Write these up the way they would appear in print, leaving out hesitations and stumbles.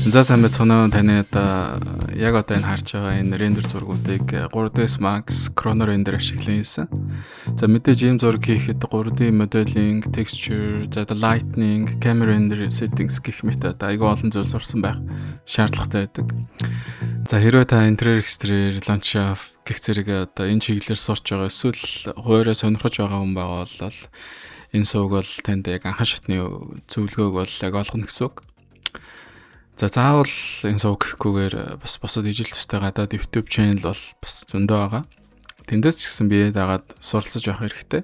За сайн байцгаана уу таны яг одоо энэ харж байгаа энэ рендер зургуудыг 3ds Max Chrono Render ашиглан хийсэн. За мэдээж ийм зураг хийхэд 3D modeling, texture, за lightning, camera render settings гэх мэт айгүй олон зүйл сурсан байх шаардлагатай байдаг. За хэрвээ та interior exterior landscape гэх зэрэг одоо энэ чиглэлээр сурч байгаа эсвэл хуурай сонирхож байгаа хүн байгаа бол энэ сувг бол танд яг анхан шатны зөвлөгөөг бол яг олгоно гэсэн үг. За заавал энэ сувг гэхгүйгээр бас бусад ижил төстэй гадаад YouTube channel бол бас зөндөө байгаа. Тэндээс ч гэсэн бие дагаад суралцаж байх хэрэгтэй.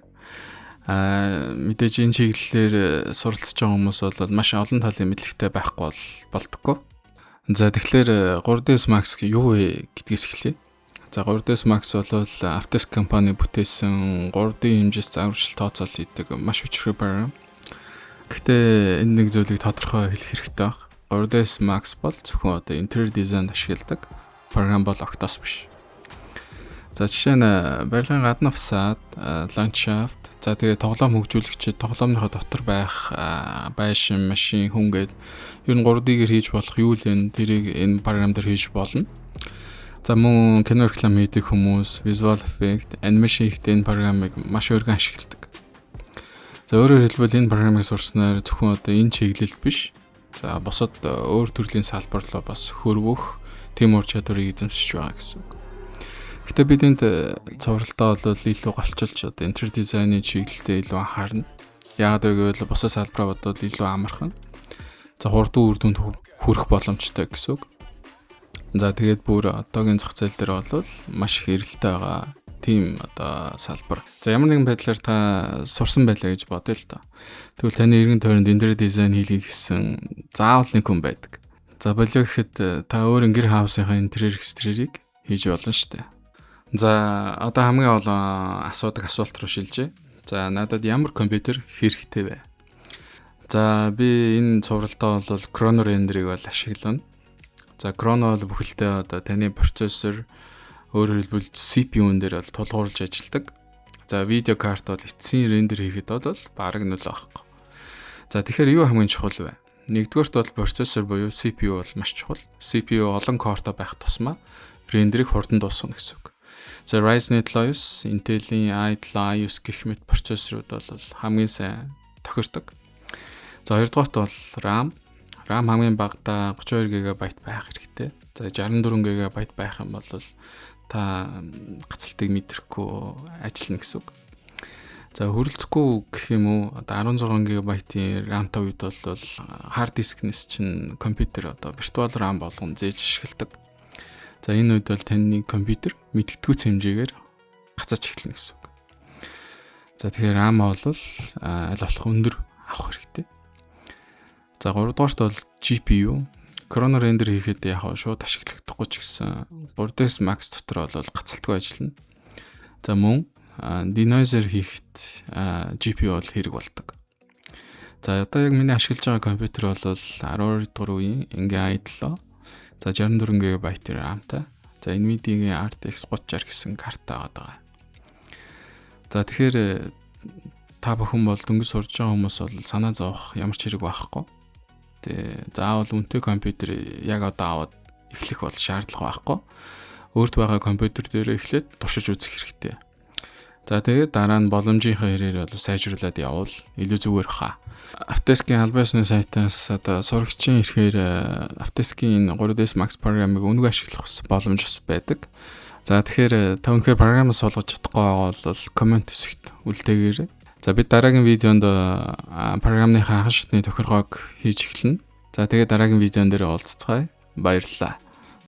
Мэдээж энэ чиглэлээр суралцж байгаа хүмүүс бол маш олон талын мэдлэгтэй байхгүй болдоггүй. За тэгэхээр 3ds Max юу вэ гэдгээс эхлэе. За 3ds Max бол Autodesk компани бүтээсэн 3D хэмжээс загварчил тооцоол хийдэг маш хүчрхэг програм. Гэхдээ энэ нэг зүйлийг тодорхой хэлэх хэрэгтэй байна. 3ds Max бол зөвхөн одоо interior design ашигладаг програм бол Octos биш. За жишээ нь барилгын гадна фасад, ландшафт, за тэгээ тоглоом хөгжүүлэгчид тоглоомныхоо дотор байх байшин, машин, хүн гээд ер нь 3D-гээр хийж болох юу л тэрийг энэ програм дээр хийж болно. За мөн кино реклам хийдэг хүмүүс, visual effect, animation хийхдээ энэ програмыг маш өргөн ашигладаг. За өөрөөр хэлбэл энэ програмыг сурснаар зөвхөн одоо энэ чиглэл биш. За босод өөр төрлийн салбарлаа бас хөрвөх тийм ур чадварыг эзэмшиж байгаа гэсэн үг. Гэтэ бид энд цувралтаа бол илүү голчилж одоо interior design-ы чиглэлдээ илүү анхаарна. Яагаад гэвэл босод салбараа бодвол илүү амархан. За хурдан үр дүнд хүрэх боломжтой гэсэн үг. За тэгээд бүр одоогийн зах зээл дээр бол маш их эрэлттэй байгаа тийм одоо салбар. За ямар нэгэн байдлаар та сурсан байлаа гэж бодъё л доо. Тэгвэл таны эргэн тойронд interior design хийлгий гэсэн заавал нэг хүн байдаг. За болоо гэхэд та өөр гэр хаусынхаа interior exterior-ыг хийж болно шүү дээ. За одоо хамгийн олон асуулт руу шилжээ. За надад ямар компьютер хэрэгтэй вэ? За би энэ цувралтаа бол Chrono Render-ыг бол ашиглана. За Chrono бол бүхэлдээ одоо таны процессор өөрөөр хэлбэл CPU-н дээр бол тулгуурлаж ажилладаг. За видео карт бол эцсийн рендер хийхэд бол бараг нөл байхгүй. За тэгэхээр юу хамгийн чухал вэ? Нэгдүгээрт бол процессор буюу CPU бол маш чухал. CPU олон кортой байх тусмаа рендерийг хурдан дуусгана гэсэн үг. За Ryzen 9, Intel-ийн i9 гэх мэт процессорууд бол хамгийн сайн тохирдог. За хоёрдугаарт бол RAM. RAM хамгийн багадаа 32 GB байх хэрэгтэй. За 64 GB байх юм бол та гацалтыг мэдрэхгүй ажиллана гэсэн үг. За хөрөлцөхгүй гэх юм уу одоо 16 GB-ийн RAM-тай үед бол hard disk-нээс чинь компьютер одоо virtual RAM болгон зээж ашигладаг. За энэ үед бол таны компьютер мэдгэдэггүйц хэмжээгээр гацаж эхэлнэ гэсэн үг. За тэгэхээр RAM бол аль болох өндөр авах хэрэгтэй. За 3 дугаарт бол GPU. Chrono Render хийхэд яг шууд ашиглахдаггүй ч гэсэн 3ds Max дотор бол гацалтгүй ажиллана. За мөн denoiser хийхэд GPU бол хэрэг болдог. За одоо яг миний ашиглаж байгаа компьютер бол 12 дугаар үеийн Intel i7. За 64 GB RAM-тай. За Nvidia-гийн RTX 3060 гэсэн карта байгаа. За тэгэхээр та бүхэн бол дөнгөж сурж байгаа хүмүүс бол санаа зовох ямар ч хэрэг байхгүй. Заавал үнэтэй компьютер яг одоо аваад эхлэх бол шаардлага байхгүй. Өөрт байгаа компьютер дээр эхлээд туршиж үзэх хэрэгтэй. За тэгээд дараа нь боломжийнхаа хэрээр бол сайжруулад явбал илүү зүгээр хаа. Autodesk-ийн албан ёсны сайтаас одоо сурагчийн ирэхээр Autodesk-ийн 3ds Max програмыг үнэгүй ашиглах боломж байдаг. За тэгэхээр та үнэхээр програмаас олгож чадахгүй байгаа бол комент хэсэгт үлдээгээрэй. За бид дараагийн видеонд програмныхаа анхан шатны тохиргоог хийж эхэлнэ. За тэгээд дараагийн видеон дээр уулзцгаая. Баярлалаа.